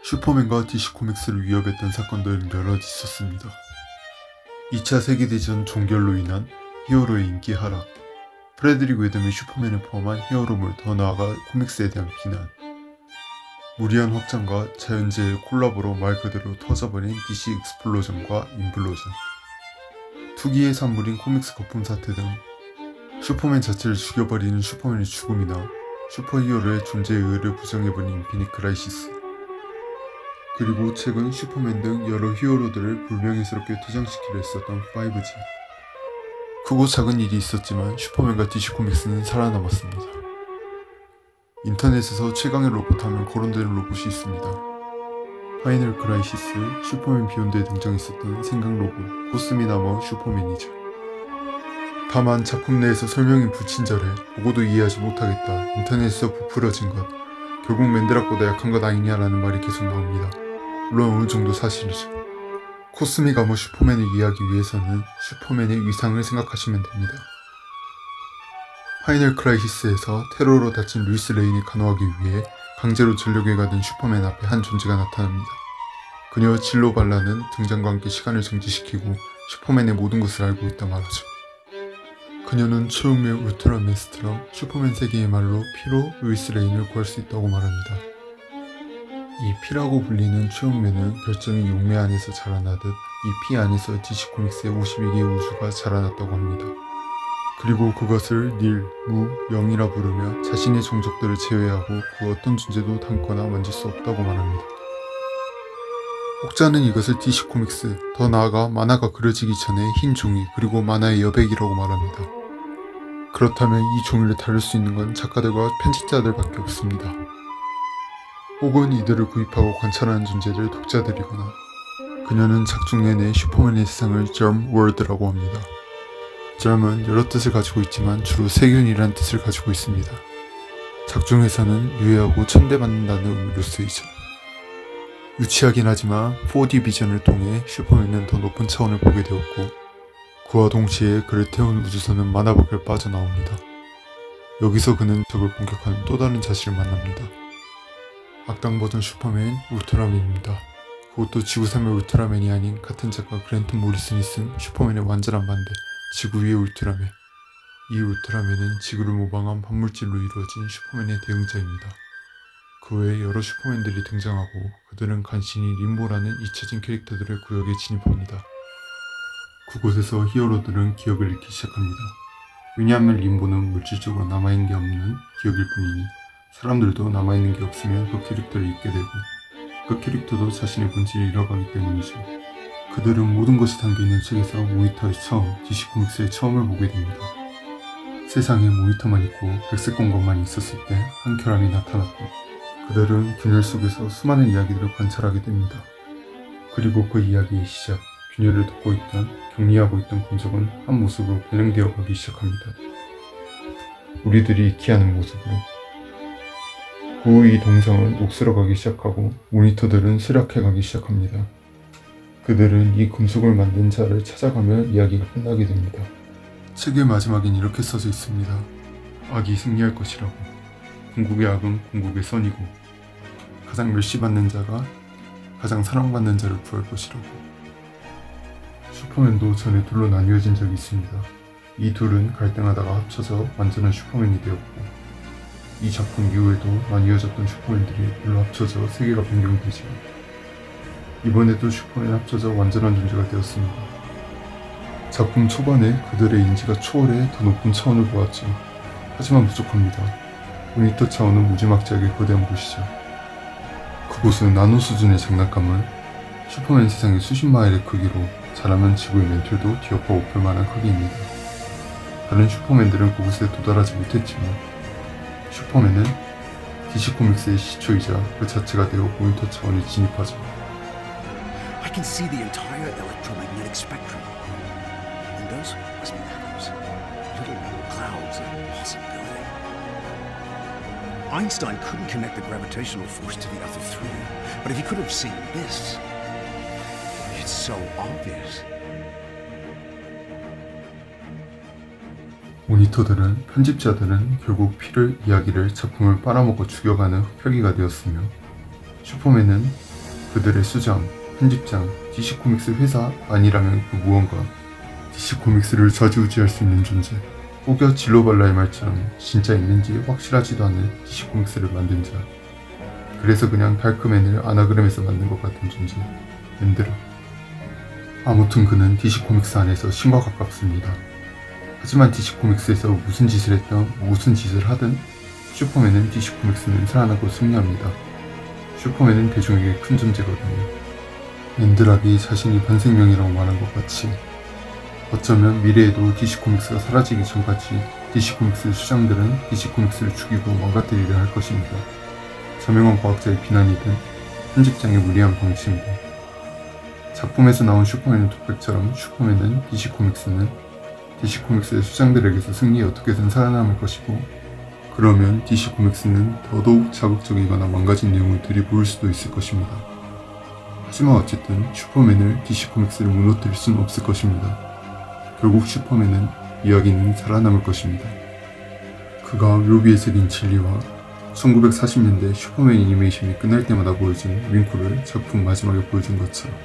슈퍼맨과 DC 코믹스를 위협했던 사건들은 여럿 있었습니다. 2차 세계대전 종결로 인한 히어로의 인기 하락, 프레드릭 웨덤이 슈퍼맨을 포함한 히어로물, 더 나아가 코믹스에 대한 비난, 무리한 확장과 자연재해의 콜라보로 말 그대로 터져버린 DC 익스플로전과 인블로전, 투기의 산물인 코믹스 거품 사태 등 슈퍼맨 자체를 죽여버리는 슈퍼맨의 죽음이나 슈퍼히어로의 존재의 의의를 부정해버린 인피니트 크라이시스, 그리고 최근 슈퍼맨 등 여러 히어로들을 불명예스럽게 퇴장시키려 했었던 5G. 크고 작은 일이 있었지만 슈퍼맨과 DC 코믹스는 살아남았습니다. 인터넷에서 최강의 로봇 하면 거론되는 로봇이 있습니다. 파이널 크라이시스, 슈퍼맨 비욘드에 등장했었던 생각 로봇 코스미나머 슈퍼맨이죠. 다만 작품 내에서 설명이 불친절해 보고도 이해하지 못하겠다, 인터넷에서 부풀어진 것, 결국 맨드락보다 약한 것 아니냐라는 말이 계속 나옵니다. 물론 어느 정도 사실이죠. 코스미가머 슈퍼맨을 이해하기 위해서는 슈퍼맨의 위상을 생각하시면 됩니다. 파이널 크라이시스에서 테러로 다친 루이스 레인을 간호하기 위해 강제로 전력에 가던 슈퍼맨 앞에 한 존재가 나타납니다. 그녀 진로 발라는 등장과 함께 시간을 정지시키고 슈퍼맨의 모든 것을 알고 있다 말하죠. 그녀는 최후의 울트라맨스트럼 슈퍼맨 세계의 말로 피로 루이스 레인을 구할 수 있다고 말합니다. 이 피라고 불리는 최후맨은 별점이 용매 안에서 자라나듯 이 피 안에서 DC 코믹스의 52개의 우주가 자라났다고 합니다. 그리고 그것을 닐, 무, 영이라 부르며 자신의 종족들을 제외하고 그 어떤 존재도 담거나 만질 수 없다고 말합니다. 혹자는 이것을 DC 코믹스, 더 나아가 만화가 그려지기 전에 흰 종이 그리고 만화의 여백이라고 말합니다. 그렇다면 이 종이를 다룰 수 있는 건 작가들과 편집자들밖에 없습니다. 혹은 이들을 구입하고 관찰하는 존재들 독자들이거나. 그녀는 작중 내내 슈퍼맨의 세상을 Germ World라고 합니다. Germ은 여러 뜻을 가지고 있지만 주로 세균이라는 뜻을 가지고 있습니다. 작중에서는 유해하고 천대받는다는 의미로 쓰이죠. 유치하긴 하지만 4D 비전을 통해 슈퍼맨은 더 높은 차원을 보게 되었고, 그와 동시에 그를 태운 우주선은 만화밖을 빠져나옵니다. 여기서 그는 적을 공격하는 또 다른 자신을 만납니다. 악당 버전 슈퍼맨 울트라맨입니다. 그것도 지구상의 울트라맨이 아닌 같은 작가 그랜트 모리슨이 쓴 슈퍼맨의 완전한 반대, 지구 위의 울트라맨. 이 울트라맨은 지구를 모방한 반물질로 이루어진 슈퍼맨의 대응자입니다. 그 외에 여러 슈퍼맨들이 등장하고 그들은 간신히 림보라는 잊혀진 캐릭터들의 구역에 진입합니다. 그곳에서 히어로들은 기억을 잃기 시작합니다. 왜냐하면 림보는 물질적으로 남아있는 게 없는 기억일 뿐이니 사람들도 남아있는 게 없으면 그 캐릭터를 잊게 되고 그 캐릭터도 자신의 본질을 잃어가기 때문이죠. 그들은 모든 것이 담겨있는 책에서 모니터의 처음, DC 코믹스의 처음을 보게 됩니다. 세상에 모니터만 있고 백색 공간만 있었을 때 한 결함이 나타났고, 그들은 균열 속에서 수많은 이야기들을 관찰하게 됩니다. 그리고 그 이야기의 시작, 균열을 덮고 있던, 격리하고 있던 군적은 한 모습으로 변형되어 가기 시작합니다. 우리들이 익히하는 모습으로. 그 후 이 동상은 녹슬어가기 시작하고 모니터들은 쇠락해가기 시작합니다. 그들은 이 금속을 만든 자를 찾아가며 이야기가 끝나게 됩니다. 책의 마지막엔 이렇게 써져 있습니다. 악이 승리할 것이라고. 궁극의 악은 궁극의 선이고 가장 멸시받는 자가 가장 사랑받는 자를 구할 것이라고. 슈퍼맨도 전에 둘로 나뉘어진 적이 있습니다. 이 둘은 갈등하다가 합쳐져 완전한 슈퍼맨이 되었고, 이 작품 이후에도 나뉘어졌던 슈퍼맨들이 둘로 합쳐져 세계가 변경되죠. 이번에도 슈퍼맨이 합쳐져 완전한 존재가 되었습니다. 작품 초반에 그들의 인지가 초월해 더 높은 차원을 보았죠. 하지만 부족합니다. 모니터 차원은 무지막지하게 거대한 곳이죠. 그곳은 나노 수준의 장난감을 슈퍼맨 세상의 수십 마일의 크기로, 잘하면 지구의 멘틀도 뒤엎어 엎을 만한 크기입니다. 다른 슈퍼맨들은 그곳에 도달하지 못했지만 슈퍼맨은 DC 코믹스의 시초이자 그 자체가 되어 모니터 차원에 진입하죠. I can see the entire electromagnetic spectrum. And those must be atoms. Little clouds of possibility. Einstein couldn't connect the gravitational force to the other three, but if he could have seen this, it's so obvious. 모니터들은, 편집자들은 결국 피를, 이야기를, 작품을 빨아먹고 죽여가는 흡혈귀가 되었으며, 슈퍼맨은 그들의 수장, 편집장, DC 코믹스 회사 아니라면 그 무언가, DC 코믹스를 좌지우지할 수 있는 존재, 혹여 진로발라의 말처럼 진짜 있는지 확실하지도 않은 DC 코믹스를 만든 자, 그래서 그냥 달크맨을 아나그램에서 만든 것 같은 존재, 앤드라. 아무튼 그는 DC 코믹스 안에서 신과 가깝습니다. 하지만 DC 코믹스에서 무슨 짓을 했든 무슨 짓을 하든 슈퍼맨은 DC 코믹스는 살아나고 승리합니다. 슈퍼맨은 대중에게 큰 존재거든요. 앤드락이 자신이 반생명이라고 말한 것 같이 어쩌면 미래에도 DC 코믹스가 사라지기 전까지 DC 코믹스 수장들은 DC 코믹스를 죽이고 망가뜨리려 할 것입니다. 저명한 과학자의 비난이든 편집장의 무리한 방침이든 작품에서 나온 슈퍼맨의 독백처럼 슈퍼맨은 DC 코믹스의 수장들에게서 승리에 어떻게든 살아남을 것이고, 그러면 DC 코믹스는 더더욱 자극적이거나 망가진 내용을 들이부을 수도 있을 것입니다. 하지만 어쨌든 슈퍼맨을 DC 코믹스를 무너뜨릴 수는 없을 것입니다. 결국 슈퍼맨은 이야기는 살아남을 것입니다. 그가 묘비에 새긴 진리와 1940년대 슈퍼맨 애니메이션이 끝날 때마다 보여준 윙크를 작품 마지막에 보여준 것처럼